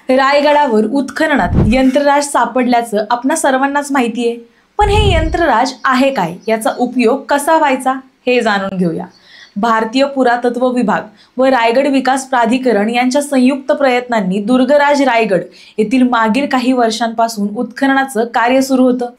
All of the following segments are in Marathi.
रायगडावर उत्खननात यंत्रराज सापडल्याचं आपणा सर्वांनाच माहिती आहे। पण हे यंत्रराज आहे काय, याचा उपयोग कसा व्हायचा हे जाणून घेऊया। भारतीय पुरातत्व विभाग व रायगड विकास प्राधिकरण यांच्या संयुक्त प्रयत्नांनी दुर्गराज रायगड येथील मागील काही वर्षांपासून उत्खननाचं कार्य सुरू होतं।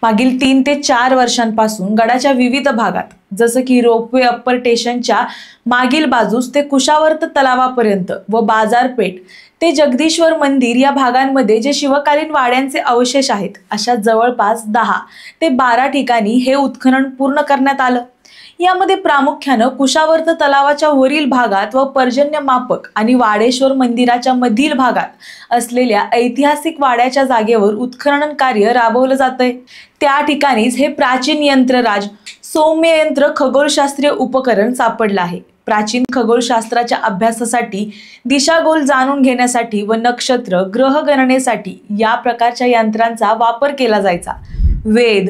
मागील 3 ते 4 वर्षांपासून गडाच्या विविध भागात जसं की रोपवे अप्पर स्टेशनच्या मागील बाजूस ते कुशावर्त तलावापर्यंत व बाजारपेठ ते जगदीश्वर मंदिर या भागांमध्ये जे शिवकालीन वाड्यांचे अवशेष आहेत, अशा जवळपास 10 ते 12 ठिकाणी हे उत्खनन पूर्ण करण्यात आलं। यामध्ये प्रामुख्याने कुशावर्त तलावाच्या वरील भागात व पर्जन्यमापक आणि वाडेश्वर मंदिराच्या मधील भागात असलेल्या ऐतिहासिक वाड्याच्या जागेवर उत्खनन कार्य राबवलं जातंय। त्या ठिकाणीच हे प्राचीन यंत्रराज सौम्ययंत्र खगोलशास्त्रीय उपकरण सापडलं आहे। प्राचीन खगोलशास्त्राच्या अभ्यासासाठी, दिशागोल जाणून घेण्यासाठी व नक्षत्र ग्रह गणनेसाठी या प्रकारच्या यंत्रांचा वापर केला जायचा। वेद,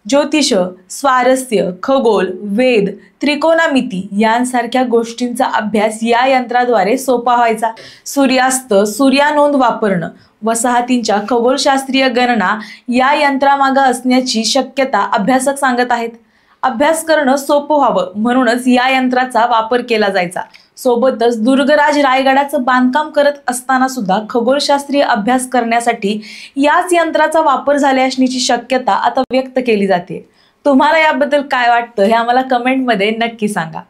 ज्योतिष, स्वारस्य, खगोल, वेद, त्रिकोणमिती यांसारख्या गोष्टींचा अभ्यास या यंत्राद्वारे सोपा व्हायचा। सूर्यास्त, सूर्यानोंद वापरणं, वसाहतींच्या खगोलशास्त्रीय गणना या यंत्रामागे असण्याची शक्यता अभ्यासक सांगत आहेत। अभ्यास करणं सोपं व्हावं म्हणूनच या यंत्राचा वापर केला जायचा। सोबतच दुर्गराज रायगडाचं बांधकाम करत असताना सुद्धा खगोलशास्त्रीय अभ्यास करण्यासाठी याच यंत्राचा वापर झाले असण्याची शक्यता आता व्यक्त केली जाते। तुम्हाला याबद्दल काय वाटतं हे आम्हाला कमेंटमध्ये नक्की सांगा।